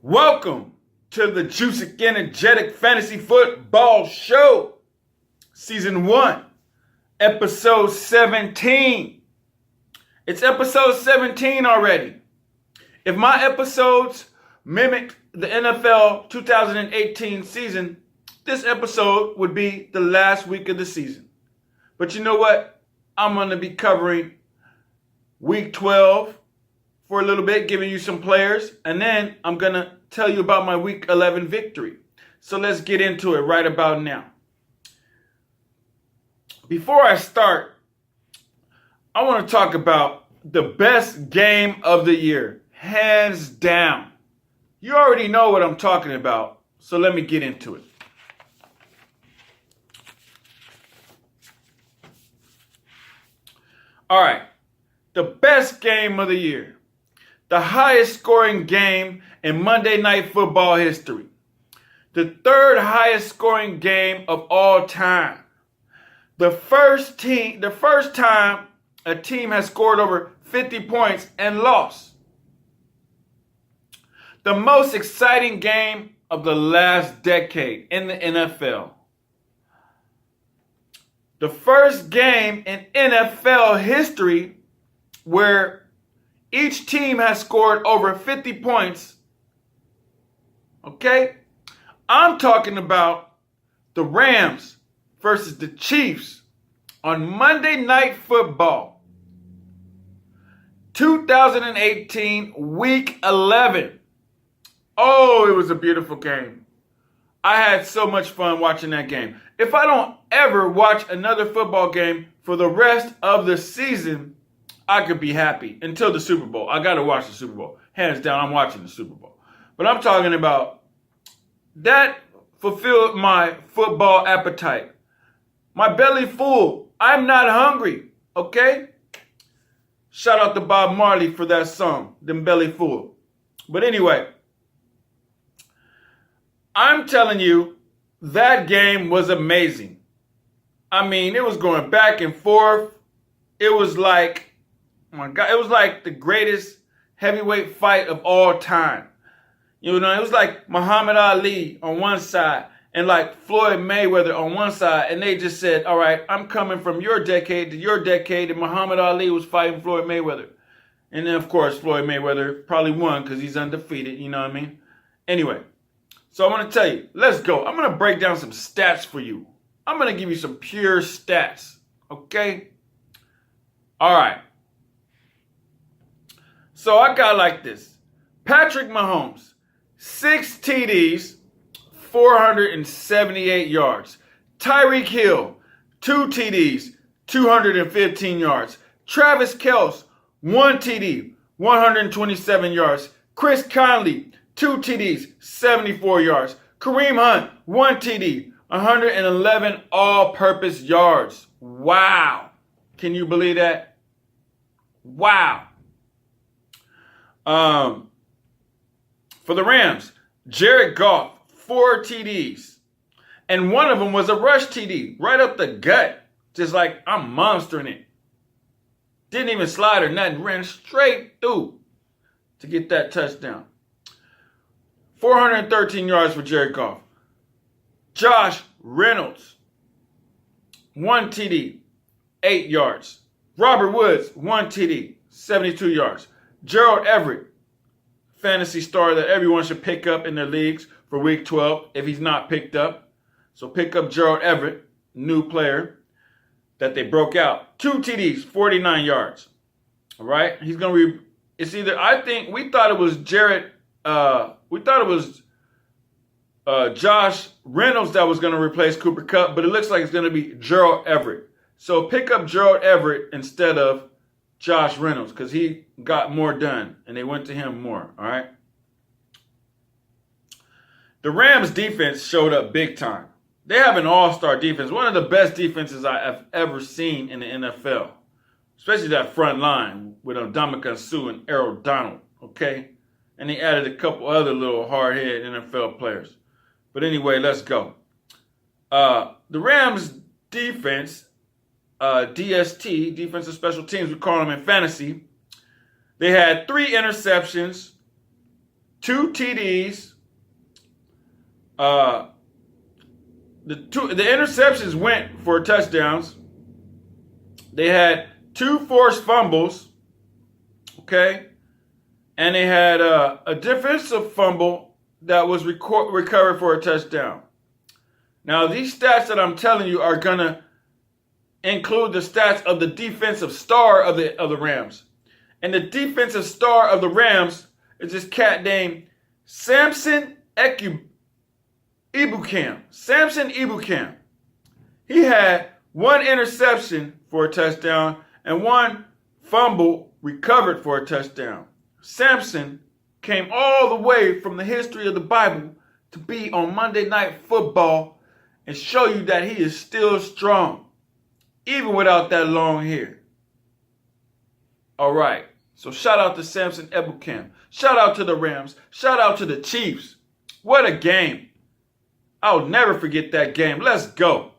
Welcome to the Joosik Energetik Fantasy Football Show, Season 1, Episode 17. It's Episode 17 already. If my episodes mimic the NFL 2018 season, this episode would be the last week of the season. But you know what? I'm going to be covering Week 12 for a little bit, giving you some players, and then I'm going to tell you about my Week 11 victory. So let's get into it right about now. Before I start, I want to talk about the best game of the year, hands down. You already know what I'm talking about, so let me get into it. All right, the best game of the year. The highest scoring game in Monday Night Football history. The third highest scoring game of all time. The first time a team has scored over 50 points and lost. The most exciting game of the last decade in the NFL. The first game in NFL history where each team has scored over 50 points. Okay? I'm talking about the Rams versus the Chiefs on Monday Night Football. 2018, Week 11. Oh, it was a beautiful game. I had so much fun watching that game. If I don't ever watch another football game for the rest of the season, I could be happy until the Super Bowl. I got to watch the Super Bowl. Hands down, I'm watching the Super Bowl. But I'm talking about that fulfilled my football appetite. My belly full. I'm not hungry. Okay? Shout out to Bob Marley for that song, Them Belly Full. But anyway, I'm telling you, that game was amazing. I mean, it was going back and forth. It was like, oh my God, it was like the greatest heavyweight fight of all time. You know, it was like Muhammad Ali on one side and like Floyd Mayweather on one side. And they just said, all right, I'm coming from your decade to your decade. And Muhammad Ali was fighting Floyd Mayweather. And then, of course, Floyd Mayweather probably won because he's undefeated. You know what I mean? Anyway, so I want to tell you, let's go. I'm going to break down some stats for you. I'm going to give you some pure stats. Okay? All right. So I got like this. Patrick Mahomes, 6 TDs, 478 yards. Tyreek Hill, 2 TDs, 215 yards. Travis Kelce, 1 TD, 127 yards. Chris Conley, 2 TDs, 74 yards. Kareem Hunt, 1 TD, 111 all-purpose yards. Wow. Can you believe that? Wow. For the Rams, Jared Goff, 4 TDs. And one of them was a rush TD, right up the gut. Just like I'm monstering it. Didn't even slide or nothing. Ran straight through to get that touchdown. 413 yards for Jared Goff. Josh Reynolds, 1 TD, 8 yards. Robert Woods, 1 TD, 72 yards. Gerald Everett, fantasy star that everyone should pick up in their leagues for Week 12 if he's not picked up. So pick up Gerald Everett, new player that they broke out. 2 TDs, 49 yards. All right? He's going to be, it's either, I think, we thought it was Josh Reynolds that was going to replace Cooper Kupp, but it looks like it's going to be Gerald Everett. So pick up Gerald Everett instead of Josh Reynolds because he got more done and they went to him more, all right? The Rams defense showed up big time. They have an all-star defense, one of the best defenses I have ever seen in the NFL, especially that front line with Ndamukong Suh and Errol Donald, okay? And they added a couple other little hard-headed NFL players. But anyway, let's go. The Rams defense, DST, defensive special teams, we call them in fantasy. They had 3 interceptions, 2 TDs. The interceptions went for touchdowns. They had 2 forced fumbles. Okay. And they had a defensive fumble that was recovered for a touchdown. Now, these stats that I'm telling you are going to include the stats of the defensive star of the Rams. And the defensive star of the Rams is this cat named Samson Ebukam. Samson Ebukam. He had 1 interception for a touchdown and 1 fumble recovered for a touchdown. Samson came all the way from the history of the Bible to be on Monday Night Football and show you that he is still strong, even without that long hair. All right. So shout out to Samson Ebukam. Shout out to the Rams. Shout out to the Chiefs. What a game. I'll never forget that game. Let's go.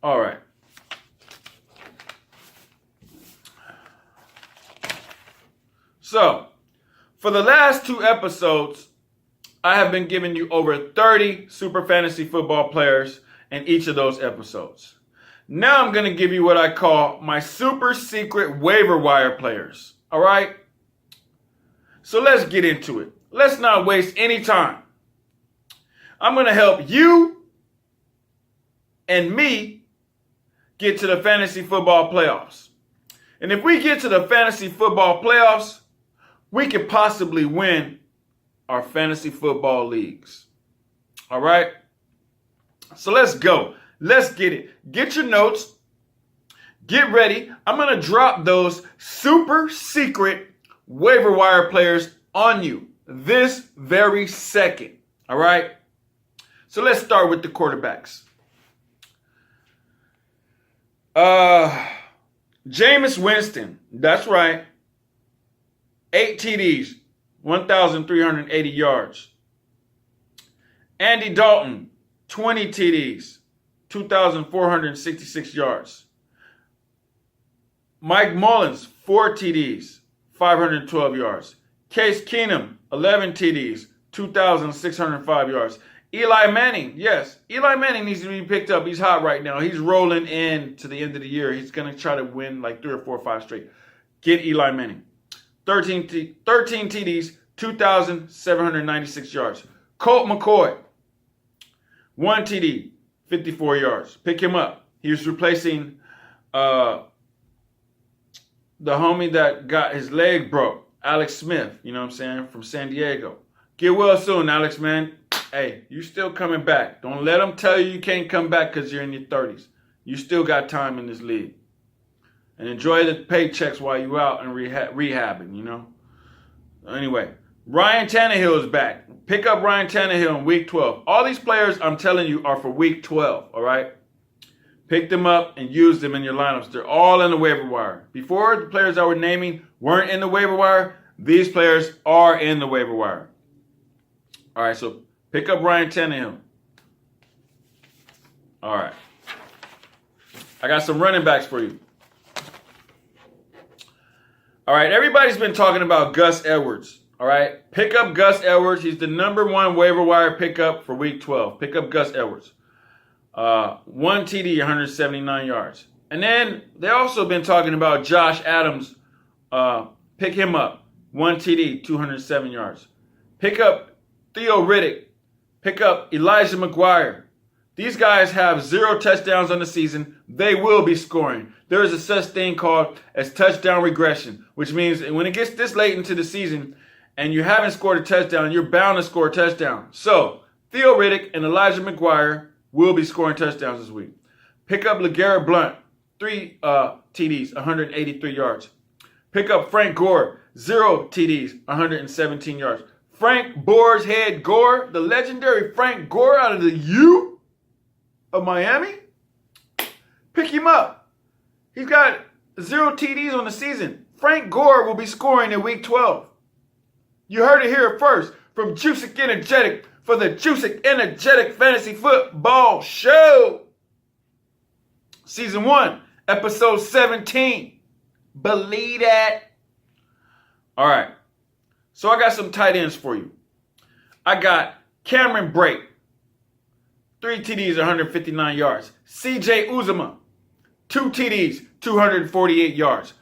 All right. So, for the last 2 episodes, I have been giving you over 30 super fantasy football players in each of those episodes. Now I'm going to give you what I call my super secret waiver wire players. All right? So let's get into it. Let's not waste any time. I'm going to help you and me get to the fantasy football playoffs. And if we get to the fantasy football playoffs, we could possibly win our fantasy football leagues. All right? So let's go. Let's get it. Get your notes. Get ready. I'm going to drop those super secret waiver wire players on you this very second. All right? So let's start with the quarterbacks. Jameis Winston. That's right. 8 TDs, 1,380 yards. Andy Dalton, 20 TDs, 2,466 yards. Mike Mullins, 4 TDs, 512 yards. Case Keenum, 11 TDs, 2,605 yards. Eli Manning, yes, Eli Manning needs to be picked up. He's hot right now. He's rolling in to the end of the year. He's going to try to win like 3 or 4 or 5 straight. Get Eli Manning. 13 TDs, 2,796 yards. Colt McCoy, 1 TD, 54 yards. Pick him up. He was replacing the homie that got his leg broke, Alex Smith, you know what I'm saying, from San Diego. Get well soon, Alex, man. Hey, you still coming back. Don't let them tell you can't come back because you're in your 30s. You still got time in this league. And enjoy the paychecks while you're out and rehabbing, you know. Anyway, Ryan Tannehill is back. Pick up Ryan Tannehill in week 12. All these players I'm telling you are for week 12, all right? Pick them up and use them in your lineups. They're all in the waiver wire. Before, the players I were naming weren't in the waiver wire. These players are in the waiver wire. All right, so pick up Ryan Tannehill. All right. I got some running backs for you. All right, everybody's been talking about Gus Edwards. All right, pick up Gus Edwards. He's the #1 waiver wire pickup for week 12. Pick up Gus Edwards. 1 TD, 179 yards. And then they also been talking about Josh Adams. Pick him up. 1 TD, 207 yards. Pick up Theo Riddick. Pick up Elijah McGuire. These guys have 0 touchdowns on the season. They will be scoring. There is a such thing called as touchdown regression, which means when it gets this late into the season and you haven't scored a touchdown, you're bound to score a touchdown. So Theo Riddick and Elijah McGuire will be scoring touchdowns this week. Pick up LeGarrette Blount, 3 TDs, 183 yards. Pick up Frank Gore, 0 TDs, 117 yards. Frank Boar's Head Gore, the legendary Frank Gore out of the U of Miami. Pick him up. He's got 0 TDs on the season. Frank Gore will be scoring in week 12. You heard it here first from Joosik Energetik for the Joosik Energetik Fantasy Football Show. Season 1, episode 17. Believe that. All right. So I got some tight ends for you. I got Cameron Brate, 3 TDs, 159 yards. CJ Uzomah, 2 TDs, 248 yards.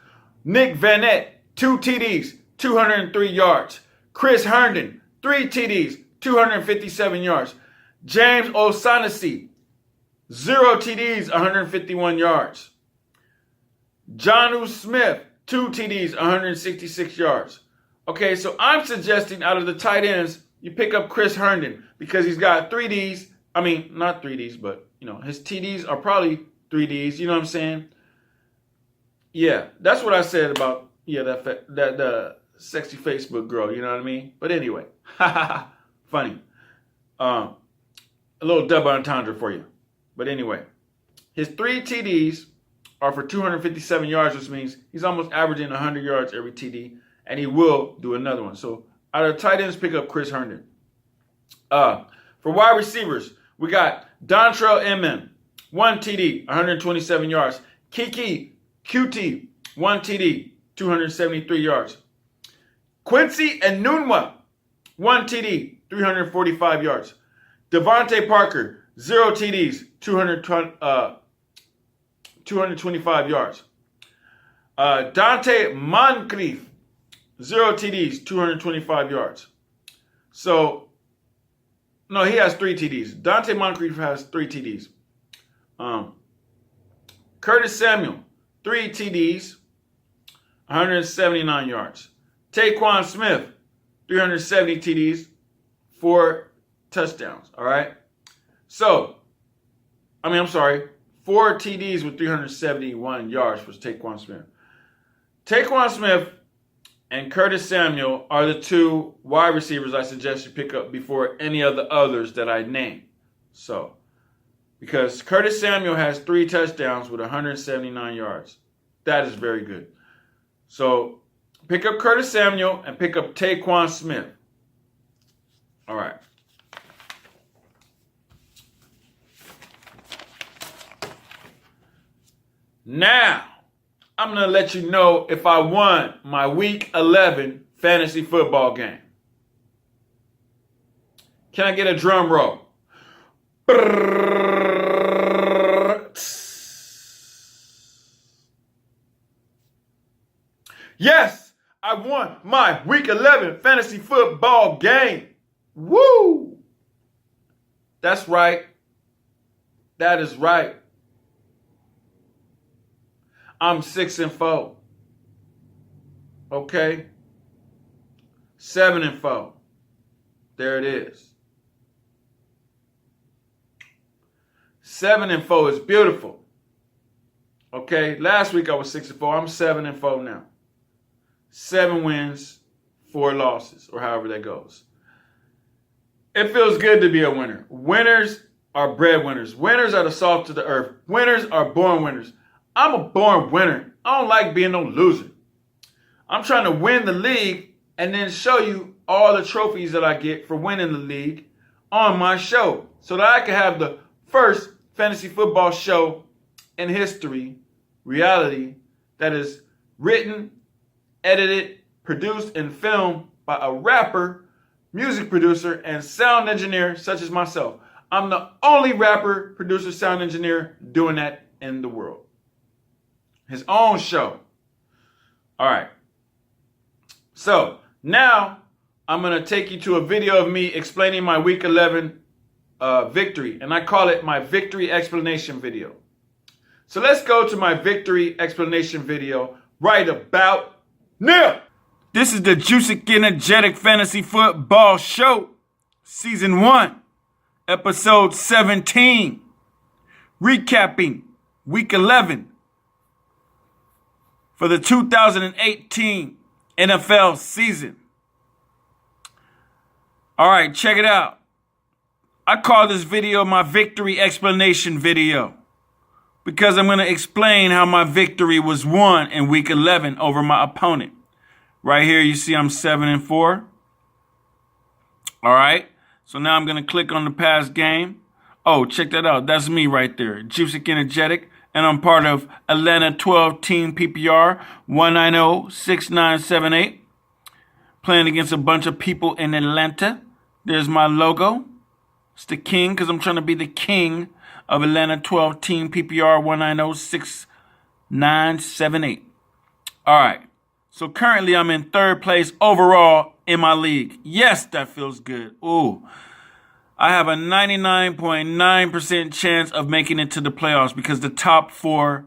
Nick Vanette, 2 TDs, 203 yards. Chris Herndon, 3 TDs, 257 yards. James O'Shaughnessy, 0 TDs, 151 yards. Jonnu Smith, 2 TDs, 166 yards. Okay, so I'm suggesting out of the tight ends, you pick up Chris Herndon because he's got 3 Ds. I mean, not 3 Ds, but, his TDs are probably 3 Ds. You know what I'm saying? Yeah, that's what I said about, that sexy Facebook girl. You know what I mean? But anyway, funny. A little double entendre for you. But anyway, his 3 TDs are for 257 yards, which means he's almost averaging 100 yards every TD, and he will do another one. So out of tight ends, pick up Chris Herndon. For wide receivers, we got Dontrell Inman, 1 TD, 127 yards. Kiki QT, 1 TD, 273 yards. Quincy Enunwa, 1 TD, 345 yards. Devontae Parker, 0 TDs, 225 yards. Dante Moncrief, 0 TDs, 225 yards. So, no, he has 3 TDs. Dante Moncrief has 3 TDs. Curtis Samuel, 3 TDs, 179 yards. Taquan Smith, 370 TDs, 4 touchdowns. All right. So, 4 TDs with 371 yards for Taquan Smith. Taquan Smith and Curtis Samuel are the 2 wide receivers I suggest you pick up before any of the others that I named. So, because Curtis Samuel has 3 touchdowns with 179 yards. That is very good. So, pick up Curtis Samuel and pick up Taquan Smith. All right. Now, I'm going to let you know if I won my Week 11 fantasy football game. Can I get a drum roll? Yes, I won my Week 11 fantasy football game. Woo! That's right. That is right. I'm 6-4. Okay? 7-4. There it is. 7-4 is beautiful. Okay? Last week I was 6-4. I'm 7-4 now. 7 wins, 4 losses, or however that goes. It feels good to be a winner. Winners are breadwinners. Winners are the salt of the earth. Winners are born winners. I'm a born winner. I don't like being no loser. I'm trying to win the league and then show you all the trophies that I get for winning the league on my show so that I can have the first fantasy football show in history, reality, that is written, edited, produced, and filmed by a rapper, music producer, and sound engineer such as myself. I'm the only rapper, producer, sound engineer doing that in the world. His own show. All right. So now I'm going to take you to a video of me explaining my Week 11 victory. And I call it my victory explanation video. So let's go to my victory explanation video right about now. This is the Joosik Energetic Fantasy Football Show, Season 1, Episode 17. Recapping Week 11 for the 2018 NFL season. All right, check it out. I call this video my victory explanation video because I'm going to explain how my victory was won in Week 11 over my opponent. Right here, you see I'm 7-4. All right, so now I'm going to click on the past game. Oh, check that out. That's me right there, Joosik Energetic. And I'm part of Atlanta 12 Team PPR 1906978. playing against a bunch of people in Atlanta. There's my logo. It's the king because I'm trying to be the king of Atlanta 12 team PPR 1906978. All right. So currently I'm in third place overall in my league. Yes, that feels good. Ooh. I have a 99.9% chance of making it to the playoffs because the top 4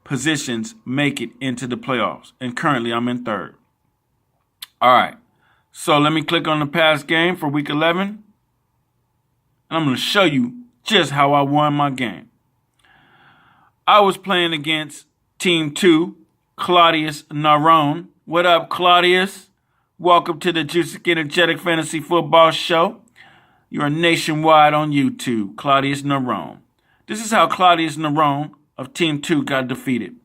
positions make it into the playoffs. And currently I'm in third. All right. So let me click on the past game for week 11. And I'm going to show you just how I won my game. I was playing against Team 2, Claudius Naron. What up, Claudius? Welcome to the Joosik Energetik Fantasy Football Show. You are nationwide on YouTube, Claudius Naron. This is how Claudius Naron of Team 2 got defeated.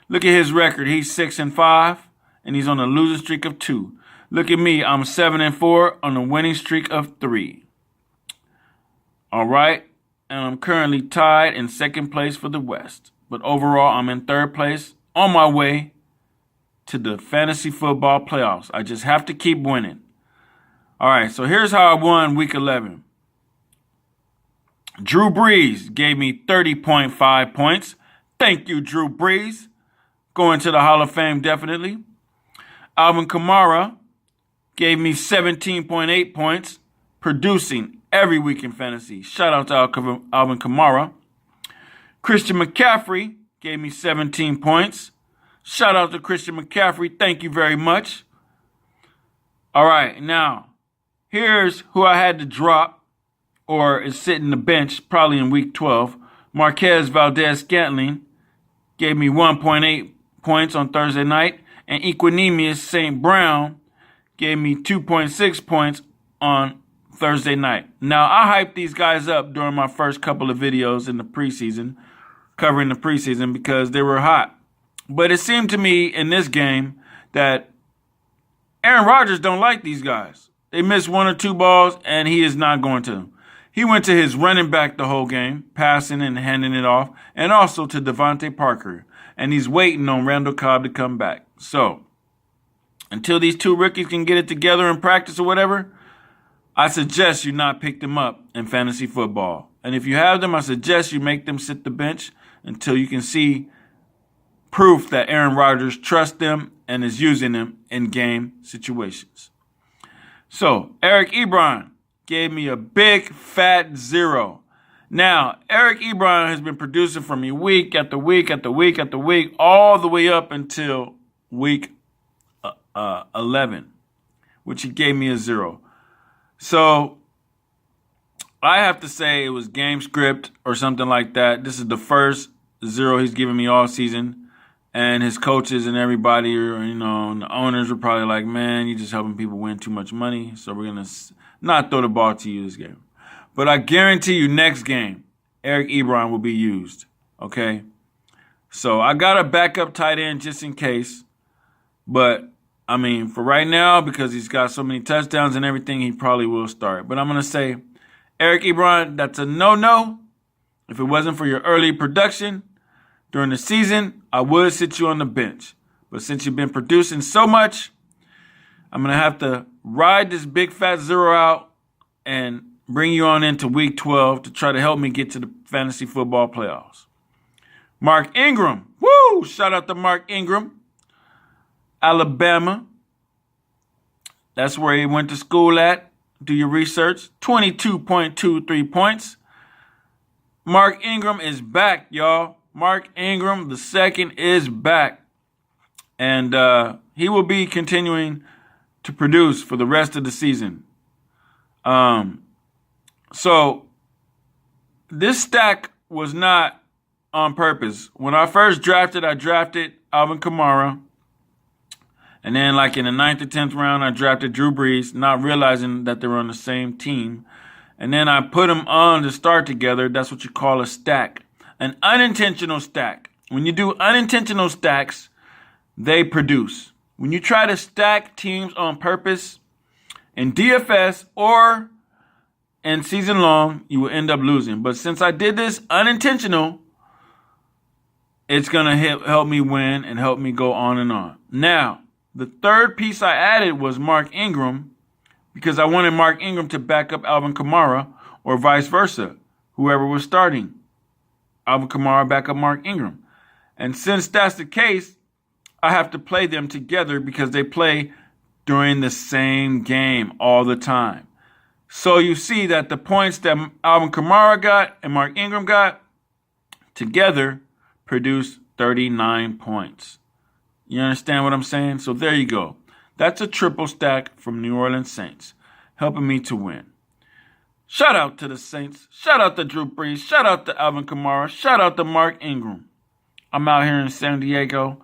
Look at his record. He's 6-5, and he's on a losing streak of 2. Look at me. I'm 7-4 on a winning streak of 3. All right. And I'm currently tied in second place for the West. But overall, I'm in third place on my way to the fantasy football playoffs. I just have to keep winning. All right, so here's how I won week 11. Drew Brees gave me 30.5 points. Thank you, Drew Brees. Going to the Hall of Fame, definitely. Alvin Kamara gave me 17.8 points, producing every week in fantasy. Shout out to Alvin Kamara. Christian McCaffrey gave me 17 points. Shout out to Christian McCaffrey. Thank you very much. All right, now, here's who I had to drop or is sitting the bench probably in week 12. Marquez Valdez-Scantling gave me 1.8 points on Thursday night. And Equanimous St. Brown gave me 2.6 points on Thursday night. Now, I hyped these guys up during my first couple of videos in the preseason, covering the preseason, because they were hot. But it seemed to me in this game that Aaron Rodgers don't like these guys. They missed 1 or 2 balls, and he is not going to. He went to his running back the whole game, passing and handing it off, and also to Devontae Parker. And he's waiting on Randall Cobb to come back. So, until these 2 rookies can get it together in practice or whatever, I suggest you not pick them up in fantasy football. And if you have them, I suggest you make them sit the bench until you can see proof that Aaron Rodgers trusts them and is using them in game situations. So, Eric Ebron gave me a big fat 0. Now, Eric Ebron has been producing for me week after week after week after week, all the way up until week 11, which he gave me a 0. So, I have to say it was game script or something like that. This is the first 0 he's given me all season. And his coaches and everybody, or, and the owners were probably like, man, you're just helping people win too much money. So we're going to not throw the ball to you this game. But I guarantee you next game, Eric Ebron will be used. Okay? So I got a backup tight end just in case. But, I mean, for right now, because he's got so many touchdowns and everything, he probably will start. But I'm going to say, Eric Ebron, that's a no-no. If it wasn't for your early production during the season, I would sit you on the bench. But since you've been producing so much, I'm going to have to ride this big fat 0 out and bring you on into week 12 to try to help me get to the fantasy football playoffs. Mark Ingram. Woo! Shout out to Mark Ingram. Alabama. That's where he went to school at. Do your research. 22.23 points. Mark Ingram is back, y'all. Mark Ingram II is back. And he will be continuing to produce for the rest of the season. So this stack was not on purpose. When I first drafted, I drafted Alvin Kamara. And then like in the 9th or 10th round, I drafted Drew Brees, not realizing that they were on the same team. And then I put them on to start together. That's what you call a stack. An unintentional stack. When you do unintentional stacks, they produce. When you try to stack teams on purpose in DFS or in season long, you will end up losing. But since I did this unintentional, it's going to help me win and help me go on and on. Now, The third piece I added was Mark Ingram because I wanted Mark Ingram to back up Alvin Kamara or vice versa, whoever was starting. Alvin Kamara back up Mark Ingram. And since that's the case, I have to play them together because they play during the same game all the time. So you see that the points that Alvin Kamara got and Mark Ingram got together produce 39 points. You understand what I'm saying? So there you go. That's a triple stack from New Orleans Saints, helping me to win. Shout out to the Saints. Shout out to Drew Brees. Shout out to Alvin Kamara. Shout out to Mark Ingram. I'm out here in San Diego,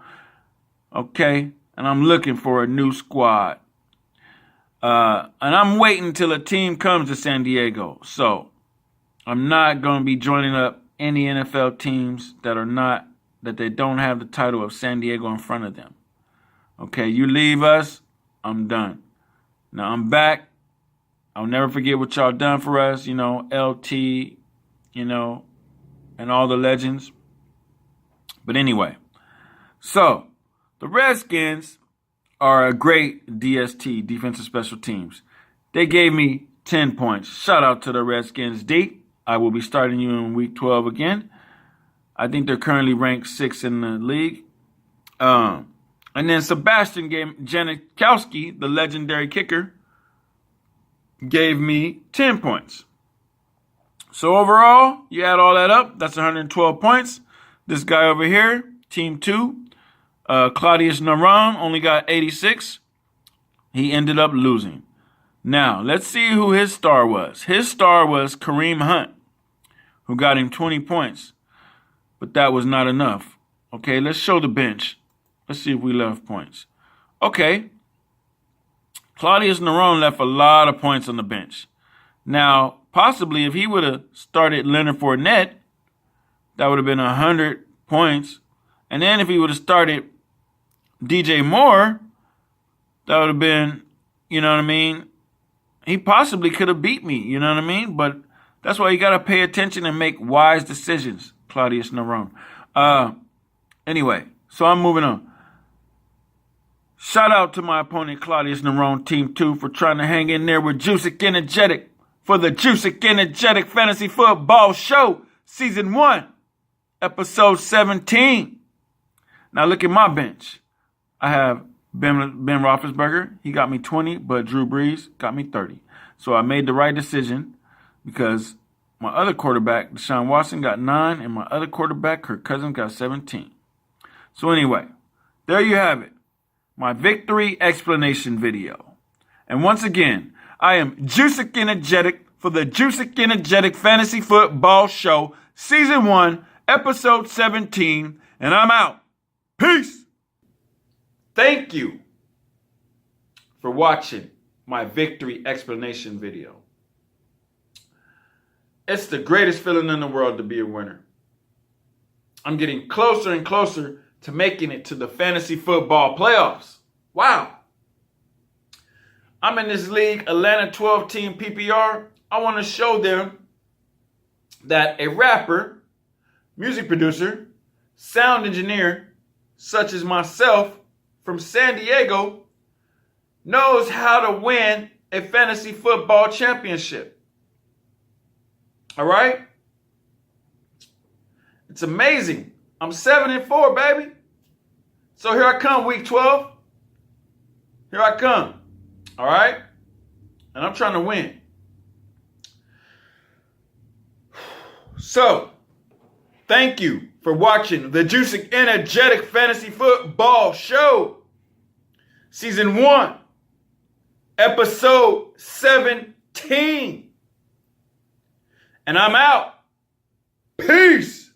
okay, and I'm looking for a new squad. And I'm waiting till a team comes to San Diego. So I'm not going to be joining up any NFL teams that they don't have the title of San Diego in front of them. Okay, you leave us, I'm done. Now I'm back. I'll never forget what y'all done for us, LT, and all the legends. But anyway, so the Redskins are a great DST, defensive special teams. They gave me 10 points. Shout out to the Redskins D. I will be starting you in week 12 again. I think they're currently ranked 6th in the league. And then Sebastian Janikowski, the legendary kicker, gave me 10 points. So overall, you add all that up, that's 112 points. This guy over here, Team 2, Claudius Naran, only got 86. He ended up losing. Now, let's see who his star was. His star was Kareem Hunt, who got him 20 points. But that was not enough. Okay, let's show the bench. Let's see if we left points. Okay. Claudius Naran left a lot of points on the bench. Now, possibly if he would have started Leonard Fournette, that would have been 100 points. And then if he would have started DJ Moore, that would have been, he possibly could have beat me, But that's why you got to pay attention and make wise decisions, Claudius Naran. Anyway, so I'm moving on. Shout out to my opponent, Claudius Naran, Team 2, for trying to hang in there with Joosik Energetik for the Joosik Energetic Fantasy Football Show, Season 1, Episode 17. Now look at my bench. I have Ben Roethlisberger. He got me 20, but Drew Brees got me 30. So I made the right decision because my other quarterback, Deshaun Watson, got 9, and my other quarterback, Kirk Cousins, got 17. So anyway, there you have it. My victory explanation video. And once again, I am Joosik Energetic for the Joosik Energetic Fantasy Football Show, Season 1, Episode 17, and I'm out. Peace. Thank you for watching my victory explanation video. It's the greatest feeling in the world to be a winner. I'm getting closer and closer to making it to the fantasy football playoffs. Wow. I'm in this league, Atlanta 12-team PPR. I want to show them that a rapper, music producer, sound engineer, such as myself from San Diego, knows how to win a fantasy football championship. All right? It's amazing. I'm 7-4, baby. So here I come, week 12. Here I come. All right? And I'm trying to win. So, thank you for watching the Joosik Energetic Fantasy Football Show. Season 1. Episode 17. And I'm out. Peace.